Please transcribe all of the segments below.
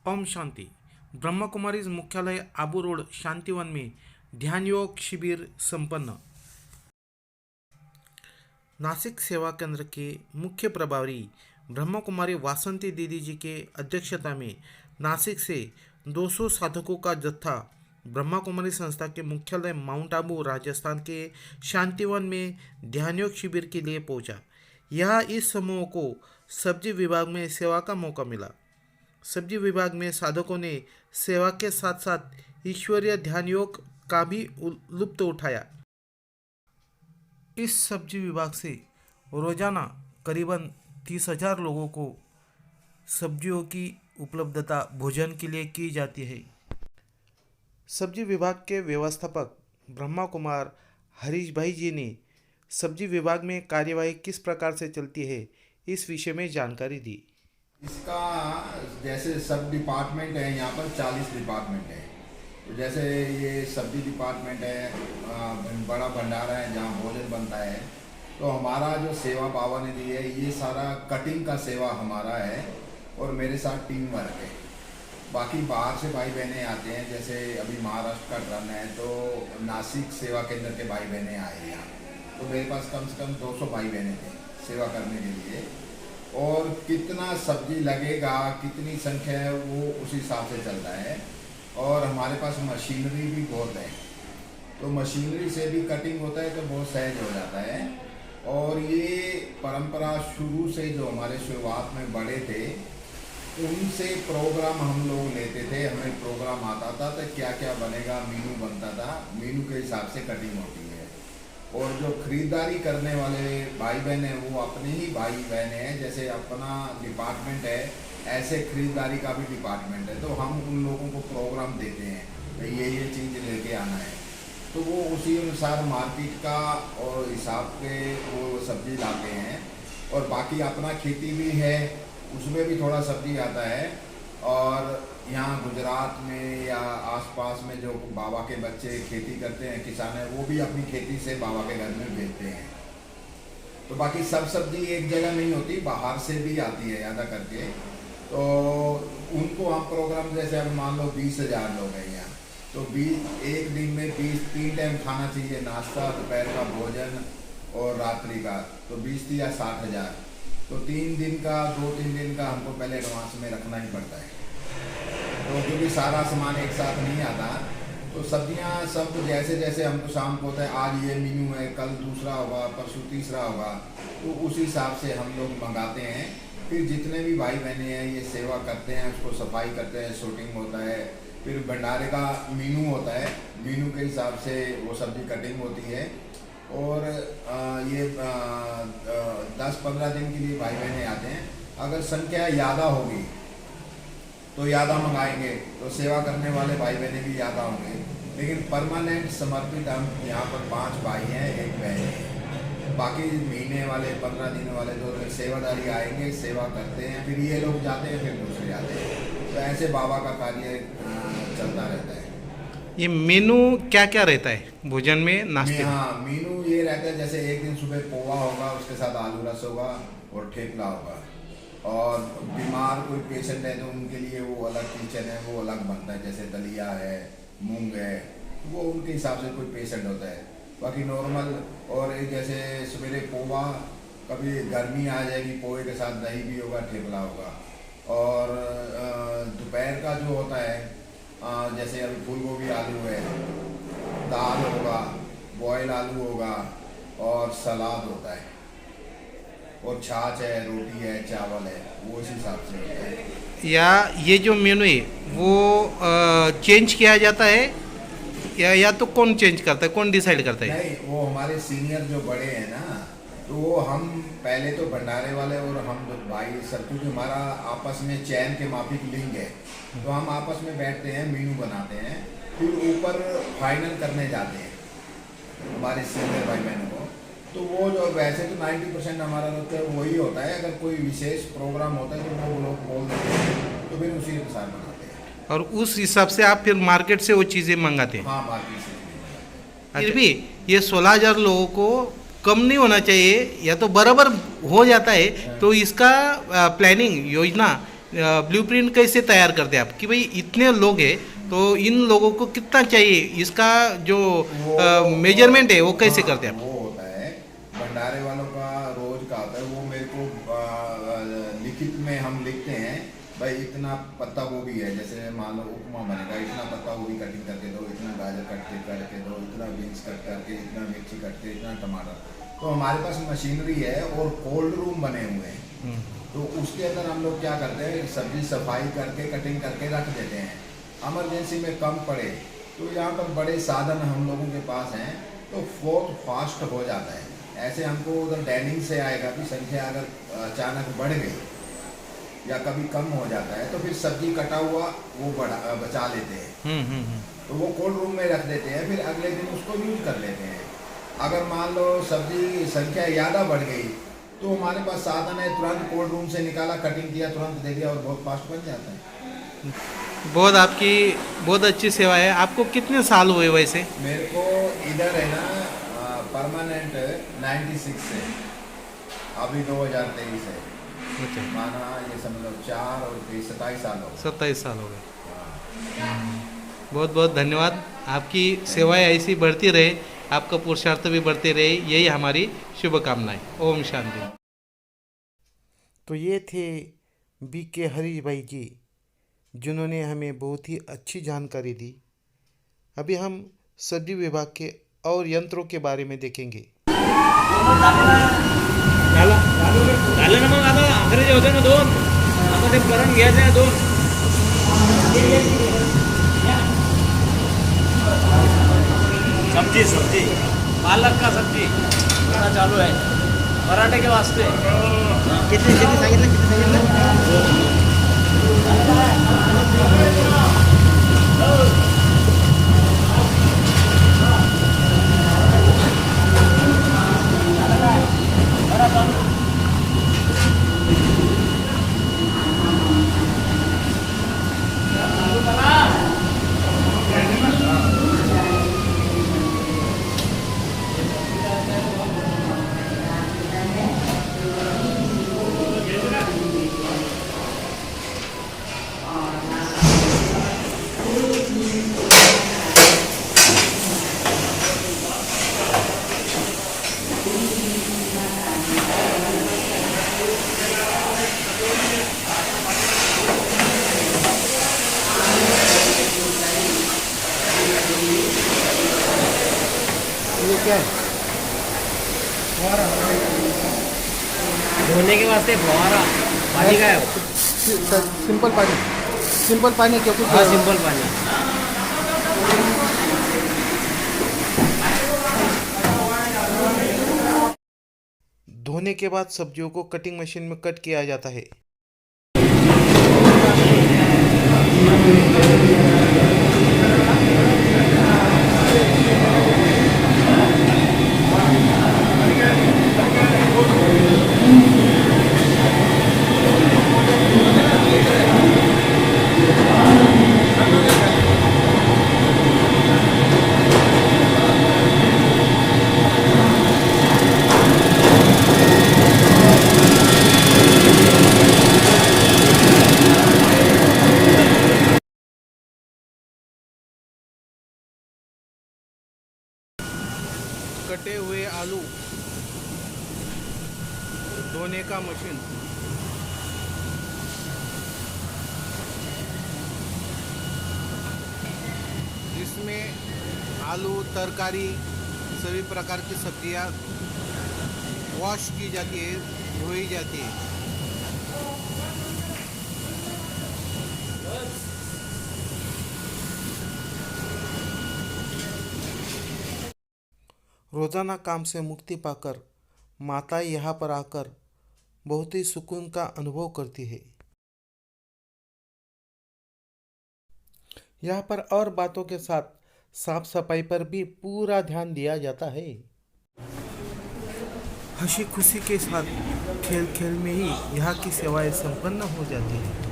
ओम शांति। ब्रह्मा कुमारी मुख्यालय आबू रोड शांतिवन में ध्यान योग शिविर संपन्न। नासिक सेवा केंद्र के मुख्य प्रभारी ब्रह्मा कुमारी वासंती दीदी जी के अध्यक्षता में नासिक से 200 साधकों का जत्था ब्रह्मा कुमारी संस्था के मुख्यालय माउंट आबू राजस्थान के शांतिवन में ध्यान योग शिविर के लिए पहुंचा। यहाँ इस समूह को सब्जी विभाग में सेवा का मौका मिला। सब्जी विभाग में साधकों ने सेवा के साथ साथ ईश्वरीय ध्यान योग का भी लुत्फ उठाया। इस सब्जी विभाग से रोजाना करीबन 30,000 लोगों को सब्जियों की उपलब्धता भोजन के लिए की जाती है। सब्जी विभाग के व्यवस्थापक ब्रह्मा कुमार हरीश भाई जी ने सब्जी विभाग में कार्यवाही किस प्रकार से चलती है इस विषय में जानकारी दी। इसका जैसे सब डिपार्टमेंट है, यहाँ पर 40 डिपार्टमेंट है। तो जैसे ये सब्जी डिपार्टमेंट है, बड़ा भंडारा है जहाँ भोजन बनता है। तो हमारा जो सेवा पावा निधि है, ये सारा कटिंग का सेवा हमारा है और मेरे साथ टीम वर्क है। बाकी बाहर से भाई बहनें आते हैं, जैसे अभी महाराष्ट्र का रन है तो नासिक सेवा केंद्र के भाई बहनें आए यहाँ। तो मेरे पास कम से कम 200 भाई बहनें थे सेवा करने के लिए। और कितना सब्जी लगेगा, कितनी संख्या है, वो उस हिसाब से चलता है। और हमारे पास मशीनरी भी बहुत है, तो मशीनरी से भी कटिंग होता है तो बहुत सहज हो जाता है। और ये परंपरा शुरू से जो हमारे शुरुआत में बड़े थे उनसे प्रोग्राम हम लोग लेते थे। हमें प्रोग्राम आता था तो क्या क्या बनेगा, मीनू बनता था, मीनू के हिसाब से कटिंग होती है। और जो खरीदारी करने वाले भाई बहन हैं वो अपने ही भाई बहन हैं, जैसे अपना डिपार्टमेंट है ऐसे खरीदारी का भी डिपार्टमेंट है। तो हम उन लोगों को प्रोग्राम देते हैं भाई ये चीज़ लेके आना है, तो वो उसी अनुसार मार्केट का और हिसाब के वो सब्जी लाते हैं। और बाकी अपना खेती भी है, उसमें भी थोड़ा सब्जी आता है। और यहाँ गुजरात में या आसपास में जो बाबा के बच्चे खेती करते हैं, किसान हैं, वो भी अपनी खेती से बाबा के घर में भेजते हैं। तो बाकी सब सब्जी एक जगह नहीं होती, बाहर से भी आती है ज़्यादा करके। तो उनको हम प्रोग्राम जैसे अब मान लो 20,000 लोग हैं यहाँ, तो 20 एक दिन में 3 टाइम खाना चाहिए, नाश्ता, दोपहर का भोजन और रात्रि का। तो 20 या 60,000। तो 3 दिन का 2-3 दिन का हमको पहले एडवांस में रखना ही पड़ता है। तो क्योंकि सारा सामान एक साथ नहीं आता, तो सब्जियां सब जैसे जैसे हमको शाम को होता है आज ये मेन्यू है, कल दूसरा होगा, परसों तीसरा होगा, तो उस हिसाब से हम लोग मंगाते हैं। फिर जितने भी भाई बहनें हैं ये सेवा करते हैं, उसको सफाई करते हैं, शूटिंग होता है, फिर भंडारे का मेन्यू होता है, मेन्यू के हिसाब से वो सब्जी कटिंग होती है। और ये 10-15 दिन के लिए भाई बहनें आते हैं। अगर संख्या ज़्यादा होगी तो ज़्यादा मंगाएंगे, तो सेवा करने वाले भाई बहनें भी ज़्यादा होंगे। लेकिन परमानेंट समर्पित हम यहाँ पर 5 भाई हैं, 1 बहन है। बाकी महीने वाले 15 दिन वाले जो सेवादारी आएंगे, सेवा करते हैं, फिर ये लोग जाते हैं, फिर दूसरे जाते हैं। तो ऐसे बाबा का कार्य चलता रहता है। ये मेनू क्या क्या रहता है भोजन में, नाश्ते में? हाँ, मेनू ये रहता है जैसे एक दिन सुबह पोहा होगा, उसके साथ आलू रस होगा और ठेपला होगा। और बीमार कोई पेशेंट है तो उनके लिए वो अलग किचन है, वो अलग बनता है, जैसे दलिया है, मूंग है, वो उनके हिसाब से कोई पेशेंट होता है। बाकी नॉर्मल। और एक जैसे सवेरे पोहा, कभी गर्मी आ जाएगी, पोहे के साथ दही भी होगा, ठेपला होगा। और दोपहर का जो होता है जैसे अभी फूल गोभी आलू है, दाल होगा, बॉयल आलू होगा और सलाद होता है, और छाछ है, रोटी है, चावल है, वो इस हिसाब से होता है। या ये जो मेनू है वो चेंज किया जाता है या तो कौन चेंज करता है, कौन डिसाइड करता है? नहीं, वो हमारे सीनियर जो बड़े हैं ना, तो वो हम पहले तो भंडारे वाले और हम भाई सब, क्योंकि हमारा आपस में चैन के माफिक लिंक है, तो हम आपस में बैठते हैं, मेनू बनाते हैं, फिर ऊपर फाइनल करने जाते हैं हमारे सीनियर भाई बहनों को। तो वो जो वैसे तो 90% हमारा तो वही होता है। अगर कोई विशेष प्रोग्राम होता है तो वो लोग बोल देते हैं, तो फिर उसी अनुसार बनाते हैं। और उस हिसाब से आप फिर मार्केट से वो चीज़ें मंगाते हैं? हाँ, मार्केट से। फिर भी ये 16,000 लोगों को कम नहीं होना चाहिए, या तो बराबर हो जाता है। तो इसका प्लानिंग योजना ब्लूप्रिंट कैसे तैयार करते हैं आप कि भाई इतने लोग हैं तो इन लोगों को कितना चाहिए, इसका जो मेजरमेंट है वो कैसे हाँ, करते हैं आप? वो होता है भंडारे वालों का रोज का आता है। वो मेरे को लिखित में हम लिखते हैं भाई इतना पत्ता गोभी है, जैसे मान लो उपमा बनेगा, इतना पत्ता गोभी कटिंग करके दो, इतना गाजर करके दो, इतना बीन्स कट करके, इतना मिर्ची कट के, इतना टमाटर। तो हमारे पास मशीनरी है और कोल्ड रूम बने हुए हैं। तो उसके अंदर हम लोग क्या करते हैं, सब्जी सफाई करके कटिंग करके रख देते हैं। इमरजेंसी में कम पड़े तो यहाँ पर बड़े साधन हम लोगों के पास हैं, तो बहुत फास्ट हो जाता है। ऐसे हमको उधर डाइनिंग से आएगा कि संख्या अगर अचानक बढ़ गई या कभी कम हो जाता है तो फिर सब्जी कटा हुआ वो बचा लेते हैं। तो वो कोल्ड रूम में रख देते हैं, फिर अगले दिन उसको यूज कर लेते हैं। अगर मान लो सब्जी संख्या ज़्यादा बढ़ गई तो हमारे पास साधन है, तुरंत कोल्ड रूम से निकाला, कटिंग किया, तुरंत दे दिया और बहुत फास्ट बन जाता है। बहुत आपकी बहुत अच्छी सेवा है। आपको कितने साल हुए वैसे? मेरे को इधर है ना परमानेंट 96 से अभी 2023 है, अच्छा, माना ये समझ लो 4 और 27 साल हो गए। 27 साल हो गए। हाँ, बहुत बहुत धन्यवाद। आपकी सेवाएं ऐसी बढ़ती रहे, आपका पुरुषार्थ भी बढ़ते रहे, यही हमारी शुभकामनाएं। ओम शांति। तो ये थे BK हरीश भाई जी, जिन्होंने हमें बहुत ही अच्छी जानकारी दी। अभी हम सब्जी विभाग के और यंत्रों के बारे में देखेंगे। झालं ना मग आता अंग्रेजी होते ना दोन, आता ते करून घ्यायचे ना दोन. सब्जी सब्जी पालक का सब्जी बना चालू है, पराठे के वास्ते. किती किती सांगितलं? ये क्या है? धोने के वास्ते फवारा पानी का है वो. सिंपल पानी, सिंपल पानी क्योंकि हाँ, सिंपल पानी. धोने के बाद सब्जियों को कटिंग मशीन में कट किया जाता है। कटे हुए आलू धोने का मशीन। इसमें आलू, तरकारी, सभी प्रकार की सब्जियां वॉश की जाती है, धोई जाती है। रोजाना काम से मुक्ति पाकर माता यहाँ पर आकर बहुत ही सुकून का अनुभव करती है। यहाँ पर और बातों के साथ साफ सफाई पर भी पूरा ध्यान दिया जाता है। हंसी खुशी के साथ खेल खेल में ही यहाँ की सेवाएं संपन्न हो जाती है।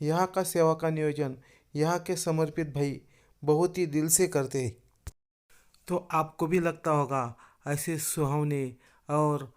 यहाँ का सेवा का नियोजन यहाँ के समर्पित भाई बहुत ही दिल से करते हैं। तो आपको भी लगता होगा ऐसे सुहावने और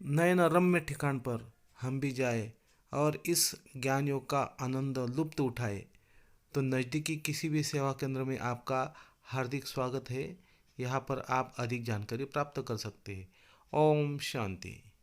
नयन रम्य ठिकान पर हम भी जाए और इस ज्ञान योग का आनंद लुप्त उठाए। तो नज़दीकी किसी भी सेवा केंद्र में आपका हार्दिक स्वागत है। यहाँ पर आप अधिक जानकारी प्राप्त कर सकते हैं। ओम शांति।